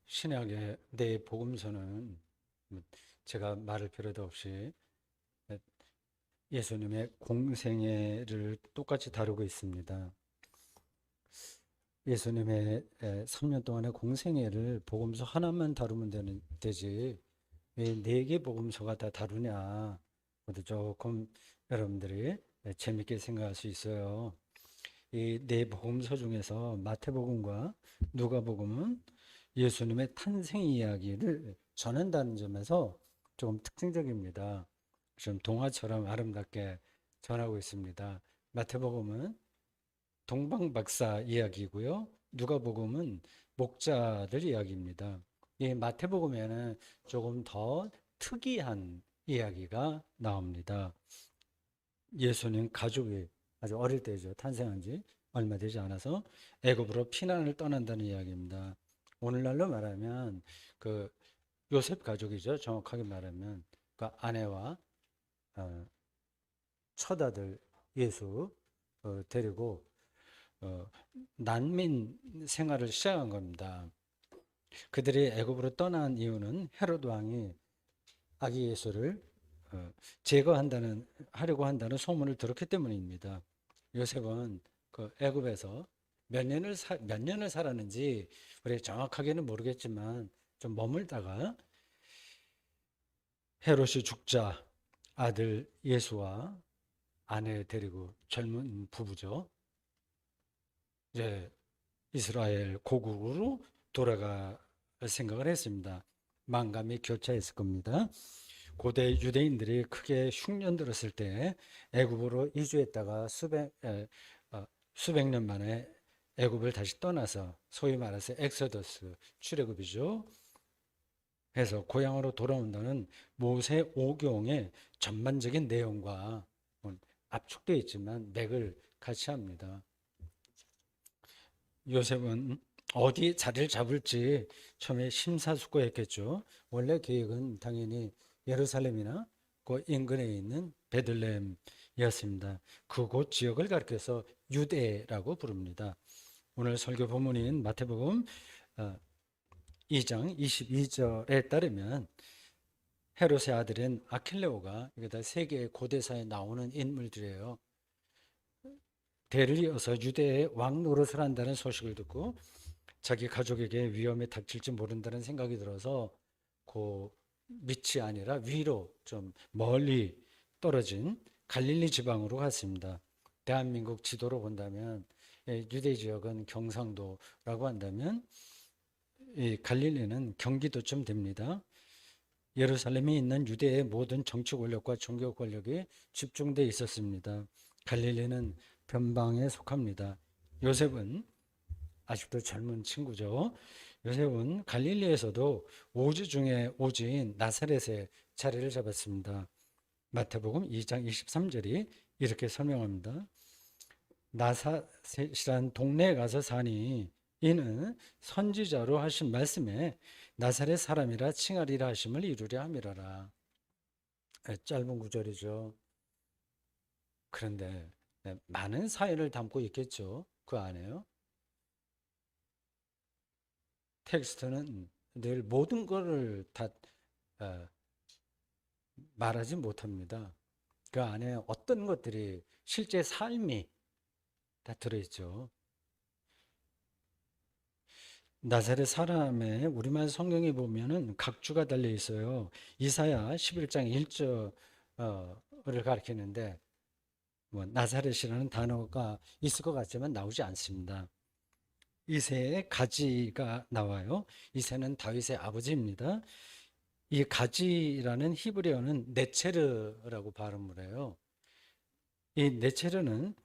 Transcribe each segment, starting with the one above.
신약의 네 복음서는 제가 말할 필요도 없이 예수님의 공생애를 똑같이 다루고 있습니다. 예수님의 3년 동안의 공생애를 복음서 하나만 다루면 되지 왜 네 개 복음서가 다 다루냐? 그것도 조금 여러분들이 재밌게 생각할 수 있어요. 이 네 복음서 중에서 마태복음과 누가복음은 예수님의 탄생 이야기를 전한다는 점에서 조금 특징적입니다. 좀 동화처럼 아름답게 전하고 있습니다. 마태복음은 동방박사 이야기고요. 누가복음은 목자들 이야기입니다. 이 마태복음에는 조금 더 특이한 이야기가 나옵니다. 예수님 가족이 아주 어릴 때죠. 탄생한 지 얼마 되지 않아서 애굽으로 피난을 떠난다는 이야기입니다. 오늘날로 말하면 그 요셉 가족이죠. 정확하게 말하면 그 아내와 어, 처자들 예수 데리고 어, 난민 생활을 시작한 겁니다. 그들이 애굽으로 떠난 이유는 헤롯 왕이 아기 예수를 하려고 한다는 소문을 들었기 때문입니다. 요셉은 그 애굽에서 몇 년을 살았는지 우리 정확하게는 모르겠지만 좀 머물다가 헤롯이 죽자 아들 예수와 아내 데리고 젊은 부부죠. 이제 이스라엘 고국으로 돌아갈 생각을 했습니다. 만감이 교차했을 겁니다. 고대 유대인들이 크게 흉년 들었을 때 애굽으로 이주했다가 수백 년 만에 애굽을 다시 떠나서 소위 말해서 엑소더스 출애굽이죠. 해서 고향으로 돌아온다는 모세 오경의 전반적인 내용과 압축되어 있지만 맥을 같이 합니다. 요셉은 어디 자리를 잡을지 처음에 심사숙고했겠죠. 원래 계획은 당연히 예루살렘이나 그 인근에 있는 베들레헴이었습니다. 그곳 지역을 가리켜서 유대라고 부릅니다. 오늘 설교 본문인 마태복음 2장 22절에 따르면 헤롯의 아들인 아킬레오가 이게 다 세계 고대사에 나오는 인물들이에요. 대를 이어서 유대의 왕 노릇을 한다는 소식을 듣고 자기 가족에게 위험이 닥칠지 모른다는 생각이 들어서 그 밑이 아니라 위로 좀 멀리 떨어진 갈릴리 지방으로 갔습니다. 대한민국 지도로 본다면 유대 지역은 경상도라고 한다면 이 갈릴리는 경기도쯤 됩니다. 예루살렘에 있는 유대의 모든 정치 권력과 종교 권력이 집중돼 있었습니다. 갈릴리는 변방에 속합니다. 요셉은 아직도 젊은 친구죠. 요셉은 갈릴리에서도 오지 중에 오지인 나사렛에 자리를 잡았습니다. 마태복음 2장 23절이 이렇게 설명합니다. 나사렛이란 동네에 가서 사니 이는 선지자로 하신 말씀에 나사렛 사람이라 칭하리라 하심을 이루려 함이라라. 짧은 구절이죠. 그런데 많은 사연을 담고 있겠죠. 그 안에요. 텍스트는 늘 모든 것을 다 말하지 못합니다. 그 안에 어떤 것들이 실제 삶이 다 들어있죠. 나사렛 사람의 우리말 성경에 보면은 각주가 달려 있어요. 이사야 11장 1절을 가리키는데 뭐 나사렛이라는 단어가 있을 것 같지만 나오지 않습니다. 이새의 가지가 나와요. 이새는 다윗의 아버지입니다. 이 가지라는 히브리어는 네체르라고 발음을 해요. 이 네체르는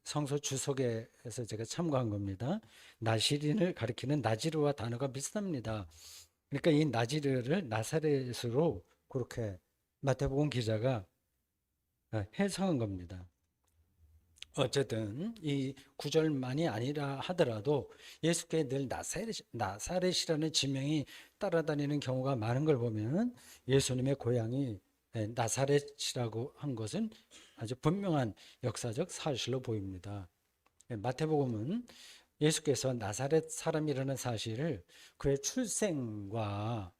성서 주석에서 제가 참고한 겁니다. 나시린을 가리키는 나지르와 단어가 비슷합니다. 그러니까 이 나지르를 나사렛으로 그렇게 마태복음 기자가 해석한 겁니다. 어쨌든 이 구절만이 아니라 하더라도 예수께 늘 나사렛이라는 지명이 따라다니는 경우가 많은 걸 보면 예수님의 고향이 나사렛이라고 한 것은 아주 분명한 역사적 사실로 보입니다. 마태복음은 예수께서 나사렛 사람이라는 사실을 그의 출생과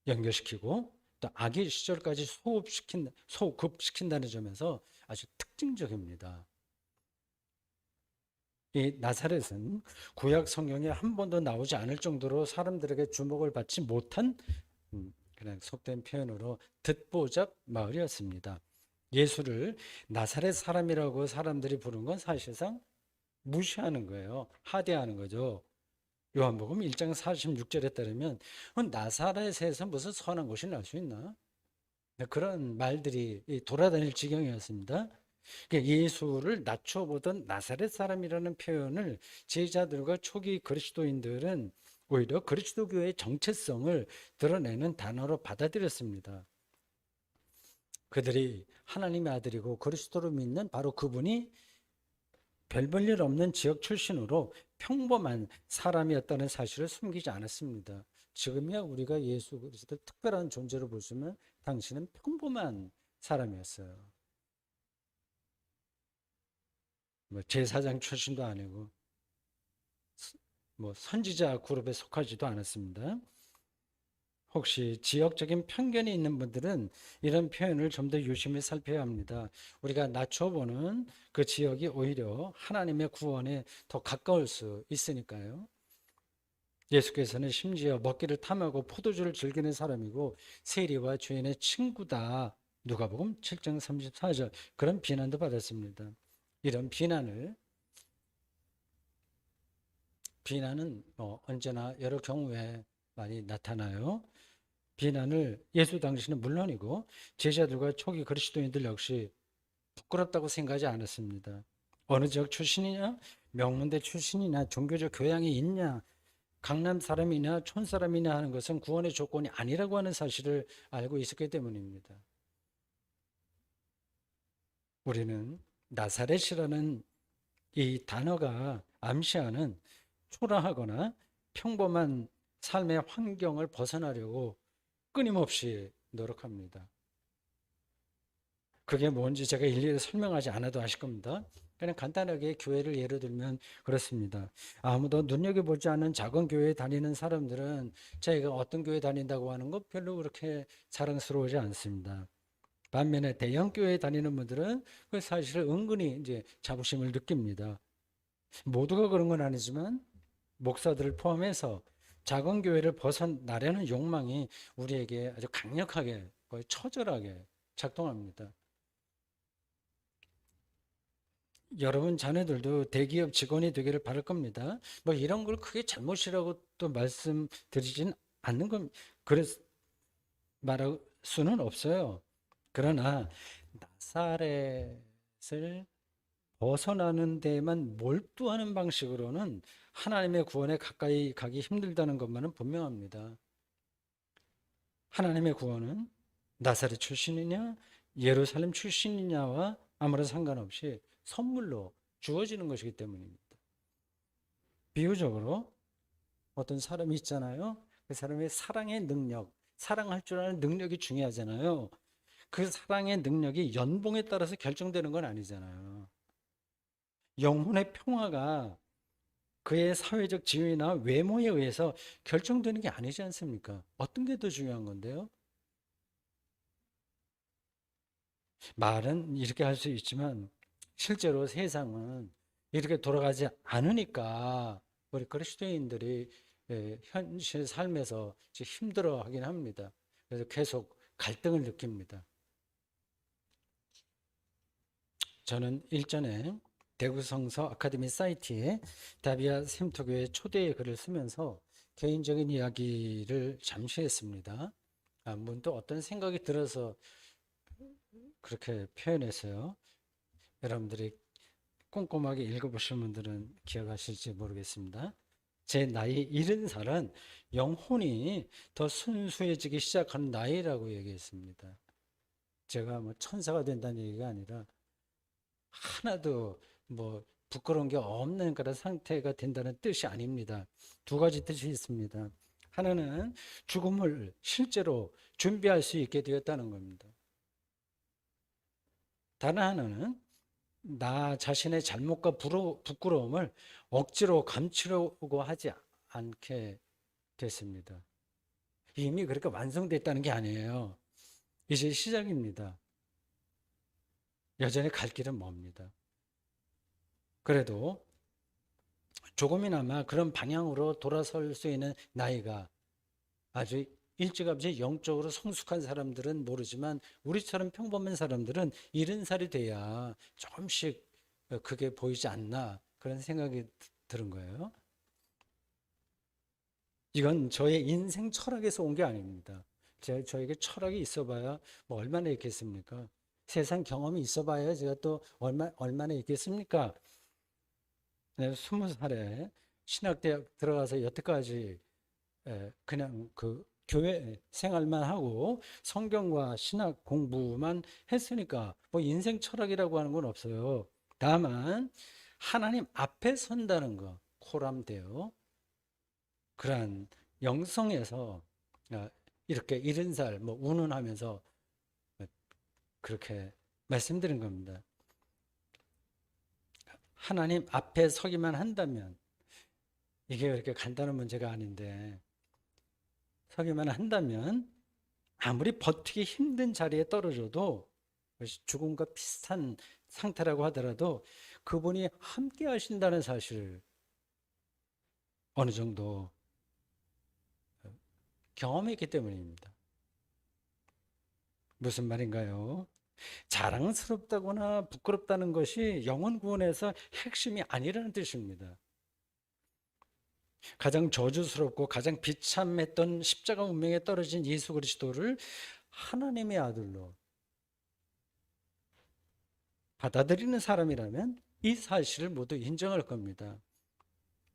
연결시키고 또 아기 시절까지 소급시킨다는 점에서 아주 특징적입니다. 이 나사렛은 구약 성경에 한 번도 나오지 않을 정도로 사람들에게 주목을 받지 못한 그냥 속된 표현으로 듣보잡 마을이었습니다. 예수를 나사렛 사람이라고 사람들이 부른 건 사실상 무시하는 거예요. 하대하는 거죠. 요한복음 1장 46절에 따르면 나사렛에서 무슨 선한 것이 날 수 있나? 그런 말들이 돌아다닐 지경이었습니다. 예수를 낮춰보던 나사렛 사람이라는 표현을 제자들과 초기 그리스도인들은 오히려 그리스도교의 정체성을 드러내는 단어로 받아들였습니다. 그들이 하나님의 아들이고 그리스도를 믿는 바로 그분이 별 볼 일 없는 지역 출신으로 평범한 사람이었다는 사실을 숨기지 않았습니다. 지금이야 우리가 예수 그리스도를 특별한 존재로 보시면 당신은 평범한 사람이었어요. 뭐 제사장 출신도 아니고 뭐 선지자 그룹에 속하지도 않았습니다. 혹시 지역적인 편견이 있는 분들은 이런 표현을 좀 더 유심히 살펴야 합니다. 우리가 낮춰보는 그 지역이 오히려 하나님의 구원에 더 가까울 수 있으니까요. 예수께서는 심지어 먹기를 탐하고 포도주를 즐기는 사람이고 세리와 죄인의 친구다. 누가복음 7장 34절 그런 비난도 받았습니다. 이런 비난은 언제나 여러 경우에 많이 나타나요. 비난을 예수 당시는 물론이고 제자들과 초기 그리스도인들 역시 부끄럽다고 생각하지 않았습니다. 어느 지역 출신이냐, 명문대 출신이냐, 종교적 교양이 있냐, 강남 사람이냐, 촌 사람이냐 하는 것은 구원의 조건이 아니라고 하는 사실을 알고 있었기 때문입니다. 우리는 나사렛이라는 이 단어가 암시하는 초라하거나 평범한 삶의 환경을 벗어나려고 끊임없이 노력합니다. 그게 뭔지 제가 일일이 설명하지 않아도 아실 겁니다. 그냥 간단하게 교회를 예로 들면 그렇습니다. 아무도 눈여겨보지 않는 작은 교회에 다니는 사람들은 자기가 어떤 교회 다닌다고 하는 것 별로 그렇게 자랑스러우지 않습니다. 반면에 대형 교회에 다니는 분들은 그 사실을 은근히 이제 자부심을 느낍니다. 모두가 그런 건 아니지만 목사들을 포함해서 작은 교회를 벗어나려는 욕망이 우리에게 아주 강력하게 거의 처절하게 작동합니다. 여러분 자녀들도 대기업 직원이 되기를 바랄 겁니다. 뭐 이런 걸 크게 잘못이라고 또 말씀드리진 않는 겁니다. 그래서 말할 수는 없어요. 그러나 나사렛을 벗어나는 데만 몰두하는 방식으로는 하나님의 구원에 가까이 가기 힘들다는 것만은 분명합니다. 하나님의 구원은 나사렛 출신이냐 예루살렘 출신이냐와 아무런 상관없이 선물로 주어지는 것이기 때문입니다. 비유적으로 어떤 사람이 있잖아요. 그 사람의 사랑의 능력, 사랑할 줄 아는 능력이 중요하잖아요. 그 사랑의 능력이 연봉에 따라서 결정되는 건 아니잖아요. 영혼의 평화가 그의 사회적 지위나 외모에 의해서 결정되는 게 아니지 않습니까? 어떤 게 더 중요한 건데요? 말은 이렇게 할 수 있지만 실제로 세상은 이렇게 돌아가지 않으니까 우리 그리스도인들이 현실 삶에서 힘들어 하긴 합니다. 그래서 계속 갈등을 느낍니다. 저는 일전에 대구 성서 아카데미 사이트에 다비아 샘터교회 초대의 글을 쓰면서 개인적인 이야기를 잠시 했습니다. 문득 어떤 생각이 들어서 그렇게 표현했어요. 여러분들이 꼼꼼하게 읽어보신 분들은 기억하실지 모르겠습니다. 제 나이 70살은 영혼이 더 순수해지기 시작하는 나이라고 얘기했습니다. 제가 뭐 천사가 된다는 얘기가 아니라 하나도 뭐 부끄러운 게 없는 그런 상태가 된다는 뜻이 아닙니다. 두 가지 뜻이 있습니다. 하나는 죽음을 실제로 준비할 수 있게 되었다는 겁니다. 다른 하나는 나 자신의 잘못과 부끄러움을 억지로 감추려고 하지 않게 됐습니다. 이미 그렇게 완성됐다는 게 아니에요. 이제 시작입니다. 여전히 갈 길은 멉니다. 그래도 조금이나마 그런 방향으로 돌아설 수 있는 나이가 아주 일찌감치 영적으로 성숙한 사람들은 모르지만 우리처럼 평범한 사람들은 70살이 돼야 조금씩 그게 보이지 않나 그런 생각이 드는 거예요. 이건 저의 인생 철학에서 온 게 아닙니다. 저에게 철학이 있어봐야 뭐 얼마나 있겠습니까? 세상 경험이 있어봐야 제가 또 얼마나 있겠습니까? 네, 20살에 신학대학 들어가서 여태까지 그냥 그 교회 생활만 하고 성경과 신학 공부만 했으니까 뭐 인생 철학이라고 하는 건 없어요. 다만 하나님 앞에 선다는 거 코람되어 그러한 영성에서 이렇게 70살 뭐 운운하면서 그렇게 말씀드린 겁니다. 하나님 앞에 서기만 한다면 이게 그렇게 간단한 문제가 아닌데 서기만 한다면 아무리 버티기 힘든 자리에 떨어져도 죽음과 비슷한 상태라고 하더라도 그분이 함께 하신다는 사실을 어느 정도 경험했기 때문입니다. 무슨 말인가요? 자랑스럽다거나 부끄럽다는 것이 영혼 구원에서 핵심이 아니라는 뜻입니다. 가장 저주스럽고 가장 비참했던 십자가 운명에 떨어진 예수 그리스도를 하나님의 아들로 받아들이는 사람이라면 이 사실을 모두 인정할 겁니다.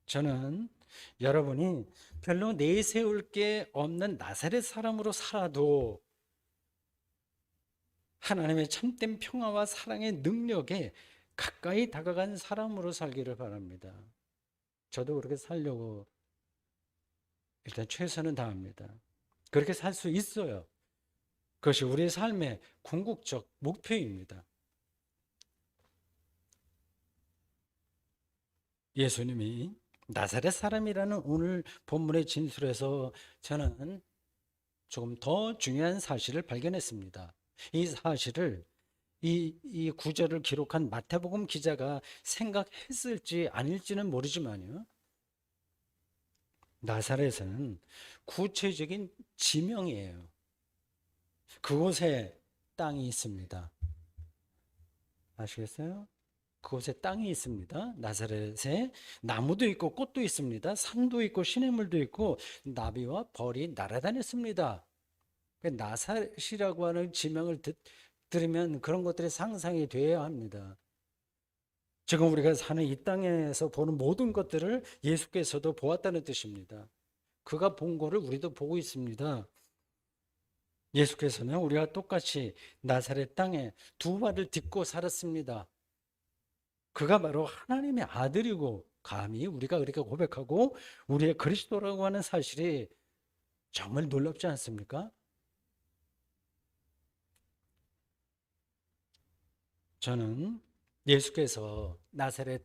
저는 여러분이 별로 내세울 게 없는 나사렛 사람으로 살아도 하나님의 참된 평화와 사랑의 능력에 가까이 다가간 사람으로 살기를 바랍니다. 저도 그렇게 살려고 일단 최선은 다합니다. 그렇게 살 수 있어요. 그것이 우리의 삶의 궁극적 목표입니다. 예수님이 나사렛 사람이라는 오늘 본문의 진술에서 저는 조금 더 중요한 사실을 발견했습니다. 이 사실을 이 구절을 기록한 마태복음 기자가 생각했을지 아닐지는 모르지만요. 나사렛은 구체적인 지명이에요. 그곳에 땅이 있습니다. 아시겠어요? 그곳에 땅이 있습니다. 나사렛에 나무도 있고 꽃도 있습니다. 산도 있고 시냇물도 있고 나비와 벌이 날아다녔습니다. 나사렛이라고 하는 지명을 들으면 그런 것들이 상상이 되어야 합니다. 지금 우리가 사는 이 땅에서 보는 모든 것들을 예수께서도 보았다는 뜻입니다. 그가 본 거를 우리도 보고 있습니다. 예수께서는 우리와 똑같이 나사렛 땅에 두 발을 딛고 살았습니다. 그가 바로 하나님의 아들이고 감히 우리가 그렇게 고백하고 우리의 그리스도라고 하는 사실이 정말 놀랍지 않습니까? 저는 예수께서 나사렛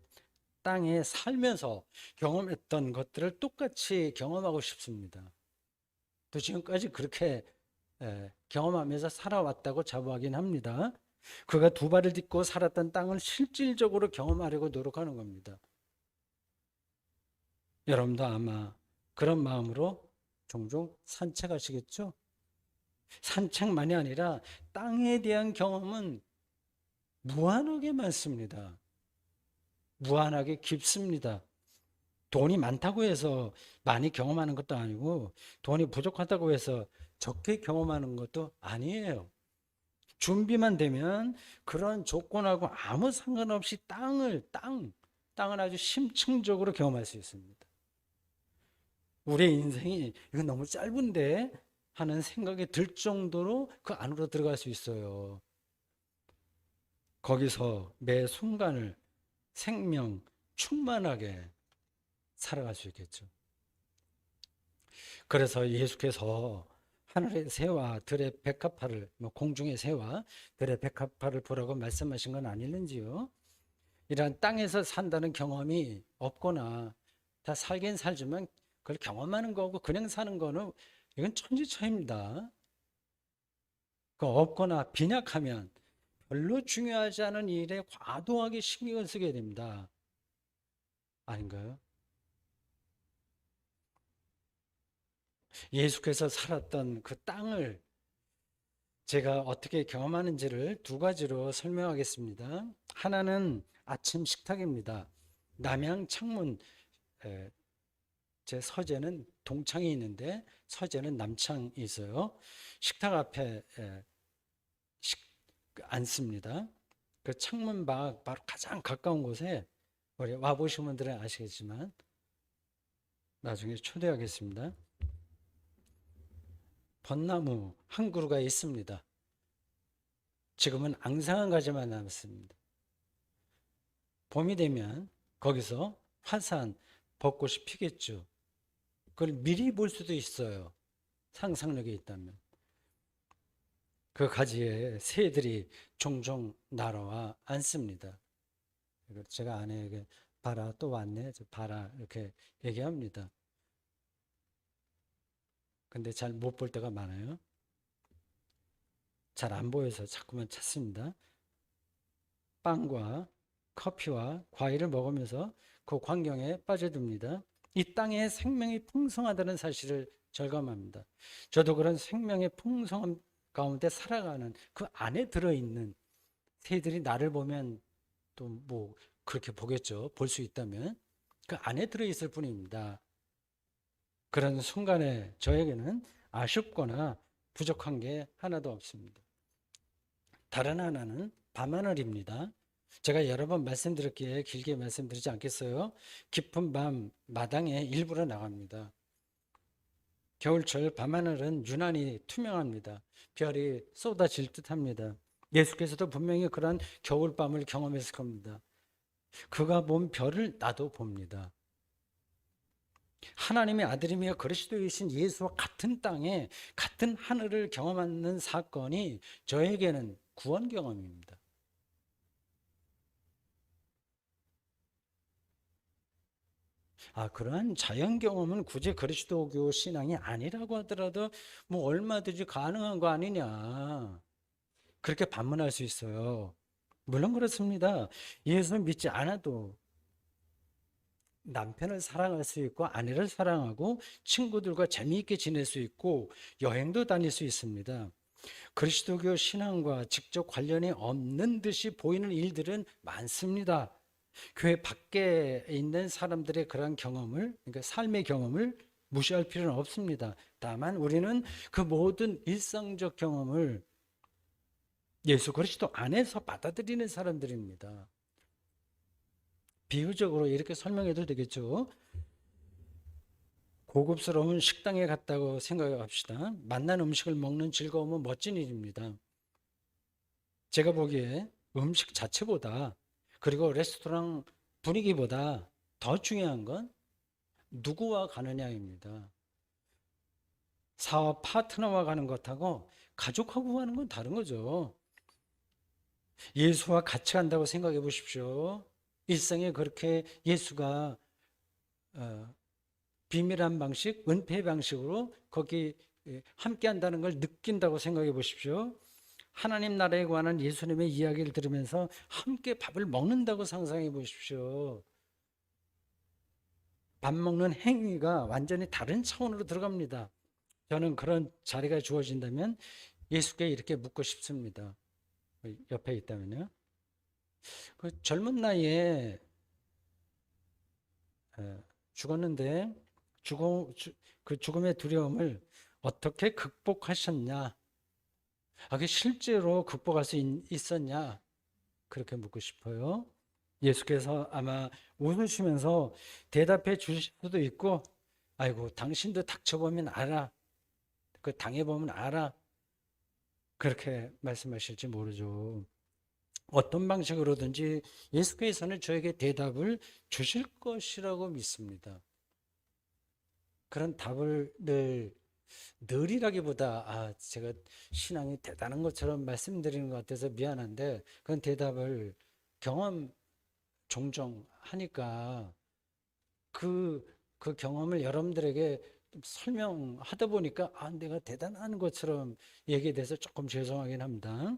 땅에 살면서 경험했던 것들을 똑같이 경험하고 싶습니다. 또 지금까지 그렇게 경험하면서 살아왔다고 자부하긴 합니다. 그가 두 발을 딛고 살았던 땅을 실질적으로 경험하려고 노력하는 겁니다. 여러분도 아마 그런 마음으로 종종 산책하시겠죠? 산책만이 아니라 땅에 대한 경험은 무한하게 많습니다. 무한하게 깊습니다. 돈이 많다고 해서 많이 경험하는 것도 아니고 돈이 부족하다고 해서 적게 경험하는 것도 아니에요. 준비만 되면 그런 조건하고 아무 상관없이 땅을 아주 심층적으로 경험할 수 있습니다. 우리의 인생이 이거 너무 짧은데 하는 생각이 들 정도로 그 안으로 들어갈 수 있어요. 거기서 매 순간을 생명 충만하게 살아갈 수 있겠죠. 그래서 예수께서 하늘의 새와 들의 백합화를 공중의 새와 들의 백합화를 보라고 말씀하신 건 아니는지요? 이런 땅에서 산다는 경험이 없거나 다 살긴 살지만 그걸 경험하는 거고 그냥 사는 거는 이건 천지차이입니다. 그 없거나 빈약하면 별로 중요하지 않은 일에 과도하게 신경을 쓰게 됩니다. 아닌가요? 예수께서 살았던 그 땅을 제가 어떻게 경험하는지를 두 가지로 설명하겠습니다. 하나는 아침 식탁입니다. 남향 창문, 제 서재는 동창이 있는데 서재는 남창이 있어요. 식탁 앞에 앉습니다. 그 창문 밖 바로 가장 가까운 곳에 우리 와보신 분들은 아시겠지만 나중에 초대하겠습니다. 벚나무 한 그루가 있습니다. 지금은 앙상한 가지만 남았습니다. 봄이 되면 거기서 화산 벚꽃이 피겠죠. 그걸 미리 볼 수도 있어요. 상상력이 있다면. 그 가지에 새들이 종종 날아와 앉습니다. 제가 아내에게 봐라 또 왔네 봐라 이렇게 얘기합니다. 근데 잘 못 볼 때가 많아요. 잘 안 보여서 자꾸만 찾습니다. 빵과 커피와 과일을 먹으면서 그 광경에 빠져듭니다. 이 땅에 생명이 풍성하다는 사실을 절감합니다. 저도 그런 생명의 풍성함 가운데 살아가는 그 안에 들어있는 새들이 나를 보면 또 뭐 그렇게 보겠죠. 볼 수 있다면 그 안에 들어있을 뿐입니다. 그런 순간에 저에게는 아쉽거나 부족한 게 하나도 없습니다. 다른 하나는 밤하늘입니다. 제가 여러 번 말씀드렸기에 길게 말씀드리지 않겠어요. 깊은 밤 마당에 일부러 나갑니다. 겨울철 밤하늘은 유난히 투명합니다. 별이 쏟아질 듯합니다. 예수께서도 분명히 그런 겨울밤을 경험했을 겁니다. 그가 본 별을 나도 봅니다. 하나님의 아들이며 그리스도이신 예수와 같은 땅에 같은 하늘을 경험하는 사건이 저에게는 구원 경험입니다. 그러한 자연 경험은 굳이 그리스도교 신앙이 아니라고 하더라도 뭐 얼마든지 가능한 거 아니냐. 그렇게 반문할 수 있어요. 물론 그렇습니다. 예수 믿지 않아도 남편을 사랑할 수 있고 아내를 사랑하고 친구들과 재미있게 지낼 수 있고 여행도 다닐 수 있습니다. 그리스도교 신앙과 직접 관련이 없는 듯이 보이는 일들은 많습니다. 교회 밖에 있는 사람들의 그런 경험을, 그러니까 삶의 경험을 무시할 필요는 없습니다. 다만 우리는 그 모든 일상적 경험을 예수 그리스도 안에서 받아들이는 사람들입니다. 비유적으로 이렇게 설명해도 되겠죠. 고급스러운 식당에 갔다고 생각합시다. 맛난 음식을 먹는 즐거움은 멋진 일입니다. 제가 보기에 음식 자체보다 그리고 레스토랑 분위기보다 더 중요한 건 누구와 가느냐입니다. 사업 파트너와 가는 것하고 가족하고 가는 건 다른 거죠. 예수와 같이 간다고 생각해 보십시오. 일상에 그렇게 예수가 비밀한 방식, 은폐 방식으로 거기 함께 한다는 걸 느낀다고 생각해 보십시오. 하나님 나라에 관한 예수님의 이야기를 들으면서 함께 밥을 먹는다고 상상해 보십시오. 밥 먹는 행위가 완전히 다른 차원으로 들어갑니다. 저는 그런 자리가 주어진다면 예수께 이렇게 묻고 싶습니다. 옆에 있다면요. 그 젊은 나이에 죽었는데 그 죽음의 두려움을 어떻게 극복하셨냐? 그 실제로 극복할 수 있었냐? 그렇게 묻고 싶어요. 예수께서 아마 웃으시면서 대답해 주실 수도 있고, 아이고, 당신도 닥쳐보면 알아. 그 당해보면 알아. 그렇게 말씀하실지 모르죠. 어떤 방식으로든지 예수께서는 저에게 대답을 주실 것이라고 믿습니다. 그런 답을 늘이라기보다 제가 신앙이 대단한 것처럼 말씀드리는 것 같아서 미안한데 그런 대답을 경험하고 종종 하니까 그 경험을 여러분들에게 좀 설명하다 보니까 내가 대단한 것처럼 얘기에 대해서 조금 죄송하긴 합니다.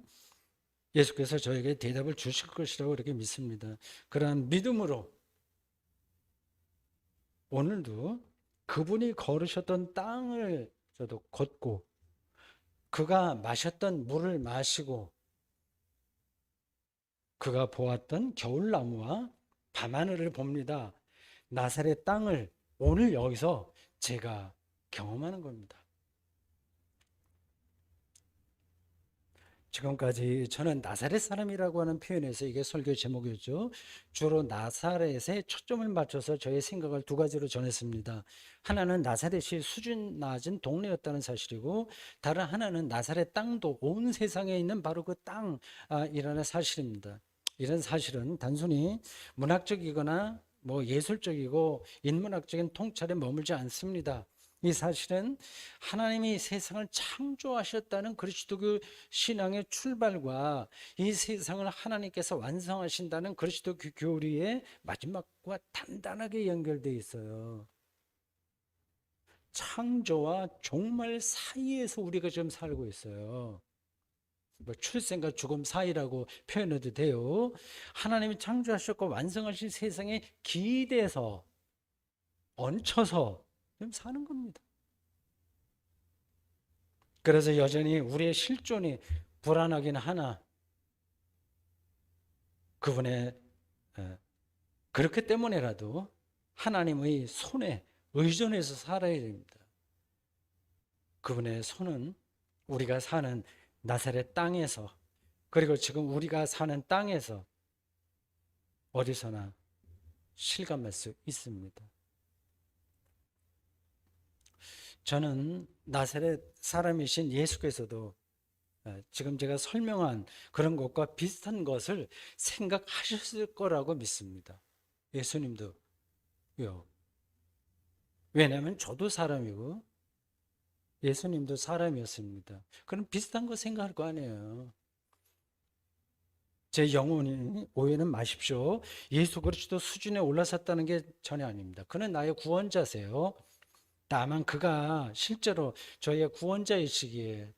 예수께서 저에게 대답을 주실 것이라고 이렇게 믿습니다. 그러한 믿음으로 오늘도 그분이 걸으셨던 땅을 저도 걷고 그가 마셨던 물을 마시고 그가 보았던 겨울나무와 밤하늘을 봅니다. 나사렛 땅을 오늘 여기서 제가 경험하는 겁니다. 지금까지 저는 나사렛 사람이라고 하는 표현에서 이게 설교 제목이었죠. 주로 나사렛에 초점을 맞춰서 저의 생각을 두 가지로 전했습니다. 하나는 나사렛이 수준 낮은 동네였다는 사실이고, 다른 하나는 나사렛 땅도 온 세상에 있는 바로 그 땅이라는 사실입니다. 이런 사실은 단순히 문학적이거나 예술적이고 인문학적인 통찰에 머물지 않습니다. 이 사실은 하나님이 세상을 창조하셨다는 그리스도교 신앙의 출발과 이 세상을 하나님께서 완성하신다는 그리스도교 교리의 마지막과 단단하게 연결되어 있어요. 창조와 종말 사이에서 우리가 지금 살고 있어요. 출생과 죽음 사이라고 표현해도 돼요. 하나님이 창조하셨고 완성하신 세상에 기대서 얹혀서 지금 사는 겁니다. 그래서 여전히 우리의 실존이 불안하긴 하나 그분의 그렇기 때문에라도 하나님의 손에 의존해서 살아야 됩니다. 그분의 손은 우리가 사는 나사렛 땅에서 그리고 지금 우리가 사는 땅에서 어디서나 실감할 수 있습니다. 저는 나사렛 사람이신 예수께서도 지금 제가 설명한 그런 것과 비슷한 것을 생각하셨을 거라고 믿습니다. 예수님도요. 왜냐하면 저도 사람이고 예수님도 사람이었습니다. 그럼 비슷한 거 생각할 거 아니에요. 제 영혼이 오해는 마십시오. 예수 그리스도 수준에 올라섰다는 게 전혀 아닙니다. 그는 나의 구원자세요. 다만 그가 실제로 저희의 구원자이시기에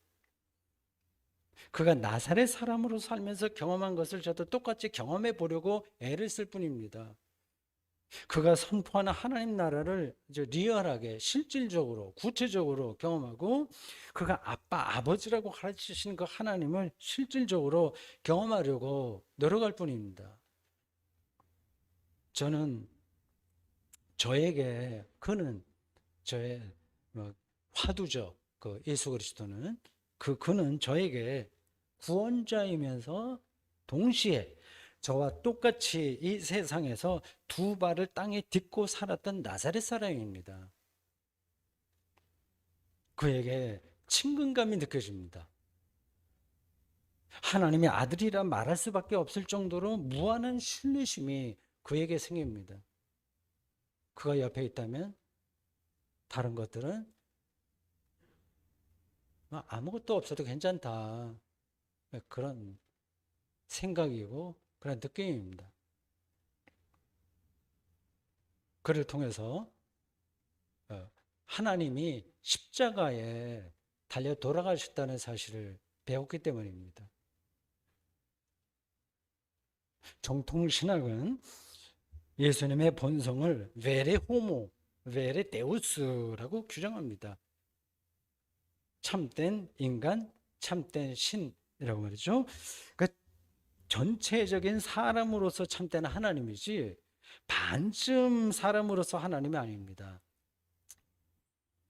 그가 나사렛 사람으로 살면서 경험한 것을 저도 똑같이 경험해 보려고 애를 쓸 뿐입니다. 그가 선포하는 하나님 나라를 리얼하게 실질적으로 구체적으로 경험하고 그가 아빠 아버지라고 가르치시는 그 하나님을 실질적으로 경험하려고 노력할 뿐입니다. 저는 저에게 그는 저의 화두죠. 그 예수 그리스도는 그는 저에게 구원자이면서 동시에 저와 똑같이 이 세상에서 두 발을 땅에 딛고 살았던 나사렛 사람입니다. 그에게 친근감이 느껴집니다. 하나님의 아들이라 말할 수밖에 없을 정도로 무한한 신뢰심이 그에게 생깁니다. 그가 옆에 있다면 다른 것들은 아무것도 없어도 괜찮다. 그런 생각이고 그런 느낌입니다. 그를 통해서 하나님이 십자가에 달려 돌아가셨다는 사실을 배웠기 때문입니다. 정통신학은 예수님의 본성을 베레 호모, 베레 데우스라고 규정합니다. 참된 인간, 참된 신이라고 말이죠. 그러니까 전체적인 사람으로서 참된 하나님이지 반쯤 사람으로서 하나님이 아닙니다.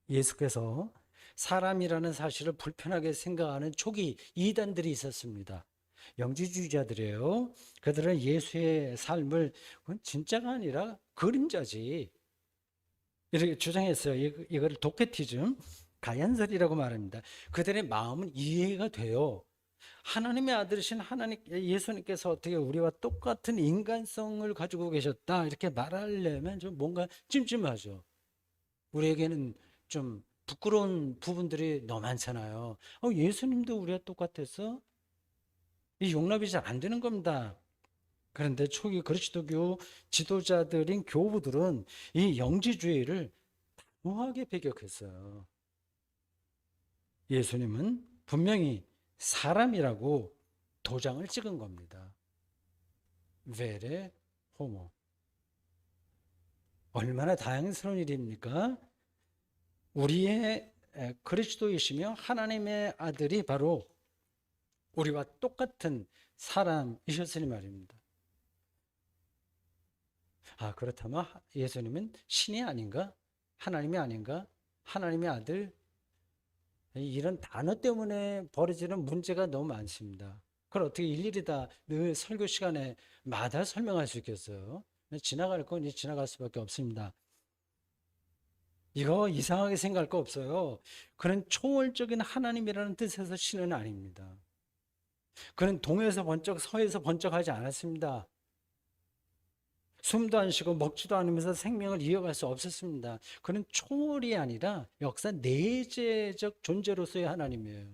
예수께서 사람이라는 사실을 불편하게 생각하는 초기 이단들이 있었습니다. 영지주의자들이에요. 그들은 예수의 삶을 진짜가 아니라 그림자지 이렇게 주장했어요. 이거를 도케티즘, 가연설이라고 말합니다. 그들의 마음은 이해가 돼요. 하나님의 아들이신 예수님께서 어떻게 우리와 똑같은 인간성을 가지고 계셨다 이렇게 말하려면 좀 뭔가 찜찜하죠. 우리에게는 좀 부끄러운 부분들이 너무 많잖아요. 예수님도 우리와 똑같았어? 이 용납이 잘 안 되는 겁니다. 그런데 초기 그리스도교 지도자들인 교부들은 이 영지주의를 단호하게 배격했어요. 예수님은 분명히 사람이라고 도장을 찍은 겁니다. 베레 호모. 얼마나 다양스러운 일입니까? 우리의 그리스도이시며 하나님의 아들이 바로 우리와 똑같은 사람이셨으니 말입니다. 그렇다면 예수님은 신이 아닌가? 하나님이 아닌가? 하나님의 아들? 이런 단어 때문에 벌어지는 문제가 너무 많습니다. 그걸 어떻게 일일이 다 늘 설교 시간에 마다 설명할 수 있겠어요? 지나갈 건 지나갈 수밖에 없습니다. 이거 이상하게 생각할 거 없어요. 그는 초월적인 하나님이라는 뜻에서 신은 아닙니다. 그는 동에서 번쩍 서에서 번쩍하지 않았습니다. 숨도 안 쉬고 먹지도 않으면서 생명을 이어갈 수 없었습니다. 그는 초월이 아니라 역사 내재적 존재로서의 하나님이에요.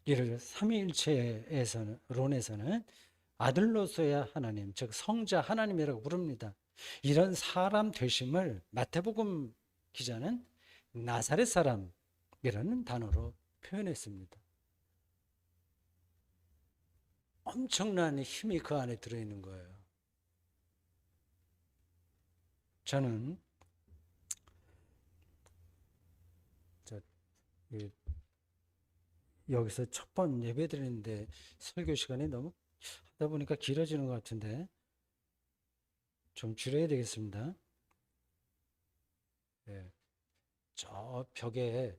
이를 삼위일체에서는 론에서는 아들로서의 하나님, 즉 성자 하나님이라고 부릅니다. 이런 사람 되심을 마태복음 기자는 나사렛 사람이라는 단어로 표현했습니다. 엄청난 힘이 그 안에 들어있는 거예요. 저는 여기서 첫 번 예배 드리는데 설교 시간이 너무 하다 보니까 길어지는 것 같은데 좀 줄여야 되겠습니다. 예. 저 벽에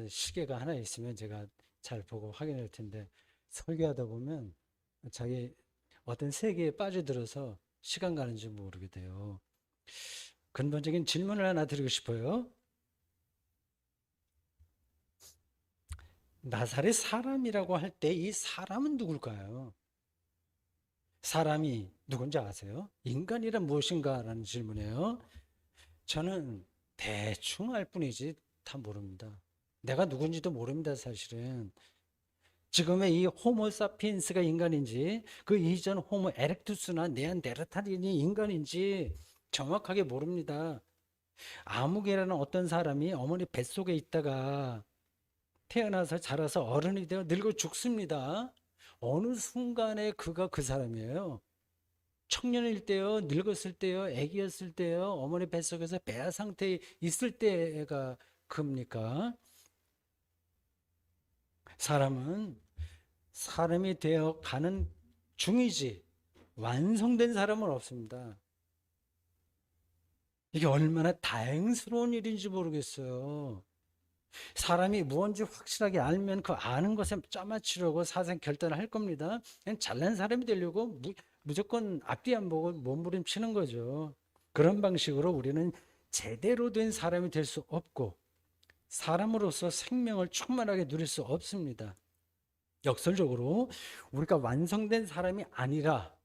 시계가 하나 있으면 제가 잘 보고 확인할 텐데 설교하다 보면 자기 어떤 세계에 빠져들어서 시간 가는 줄 모르게 돼요. 근본적인 질문을 하나 드리고 싶어요. 나사렛 사람이라고 할 때 이 사람은 누굴까요? 사람이 누군지 아세요? 인간이란 무엇인가? 라는 질문이에요. 저는 대충 알 뿐이지 다 모릅니다. 내가 누군지도 모릅니다, 사실은. 지금의 이 호모사피엔스가 인간인지 그 이전 호모 에렉투스나 네안데르탈인이 인간인지 정확하게 모릅니다. 아무개라는 어떤 사람이 어머니 뱃속에 있다가 태어나서 자라서 어른이 되어 늙어 죽습니다. 어느 순간에 그가 그 사람이에요. 청년일 때요, 늙었을 때요, 아기였을 때요, 어머니 뱃속에서 배아 상태에 있을 때가 그입니까? 사람은 사람이 되어 가는 중이지 완성된 사람은 없습니다. 이게 얼마나 다행스러운 일인지 모르겠어요. 사람이 무언지 확실하게 알면 그 아는 것에 짜맞추려고 사생 결단을 할 겁니다. 그냥 잘난 사람이 되려고 무조건 앞뒤 안 보고 몸부림치는 거죠. 그런 방식으로 우리는 제대로 된 사람이 될 수 없고 사람으로서 생명을 충만하게 누릴 수 없습니다. 역설적으로 우리가 완성된 사람이 아니라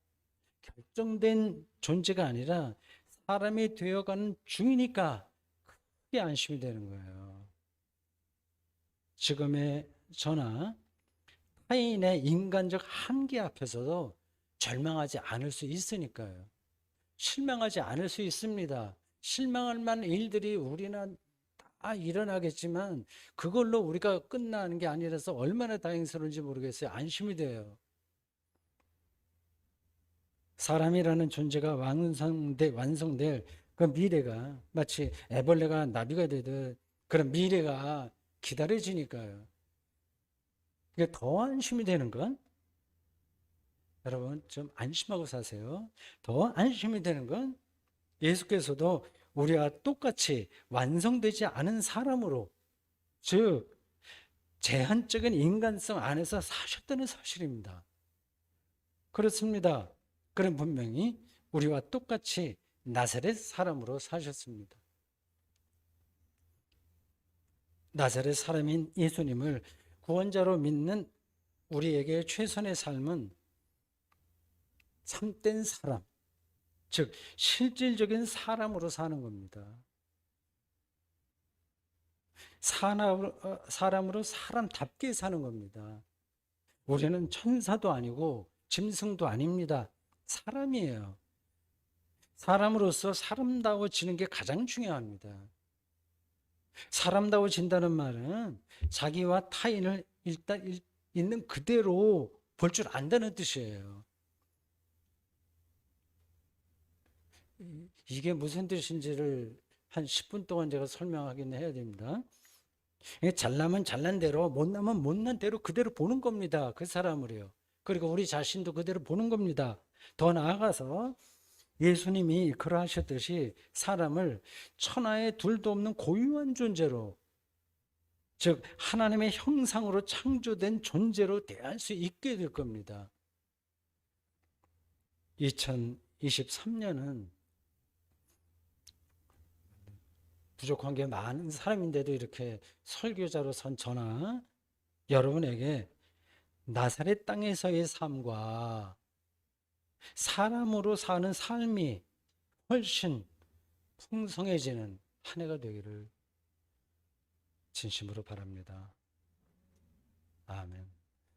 결정된 존재가 아니라 사람이 되어가는 중이니까 크게 안심이 되는 거예요. 지금의 저나 타인의 인간적 한계 앞에서도 절망하지 않을 수 있으니까요. 실망하지 않을 수 있습니다. 실망할 만한 일들이 우리는 다 일어나겠지만 그걸로 우리가 끝나는 게 아니라서 얼마나 다행스러운지 모르겠어요. 안심이 돼요. 사람이라는 존재가 완성될 그 미래가 마치 애벌레가 나비가 되듯 그런 미래가 기다려지니까요. 이게 더 안심이 되는 건 여러분 좀 안심하고 사세요. 더 안심이 되는 건 예수께서도 우리와 똑같이 완성되지 않은 사람으로 즉 제한적인 인간성 안에서 사셨다는 사실입니다. 그렇습니다. 그는 분명히 우리와 똑같이 나사렛 사람으로 사셨습니다. 나사렛 사람인 예수님을 구원자로 믿는 우리에게 최선의 삶은 참된 사람, 즉 실질적인 사람으로 사는 겁니다. 사람으로 사람답게 사는 겁니다. 우리는 천사도 아니고 짐승도 아닙니다. 사람이에요. 사람으로서 사람다워지는 게 가장 중요합니다. 사람다워진다는 말은 자기와 타인을 일단 있는 그대로 볼 줄 안다는 뜻이에요. 이게 무슨 뜻인지를 한 10분 동안 제가 설명하긴 해야 됩니다. 잘나면 잘난 대로, 못나면 못난 대로 그대로 보는 겁니다. 그 사람을요. 그리고 우리 자신도 그대로 보는 겁니다. 더 나아가서 예수님이 그러하셨듯이 사람을 천하에 둘도 없는 고유한 존재로, 즉 하나님의 형상으로 창조된 존재로 대할 수 있게 될 겁니다. 2023년은 부족한 게 많은 사람인데도 이렇게 설교자로 선 저나 여러분에게 나사렛 땅에서의 삶과 사람으로 사는 삶이 훨씬 풍성해지는 한 해가 되기를 진심으로 바랍니다. 아멘.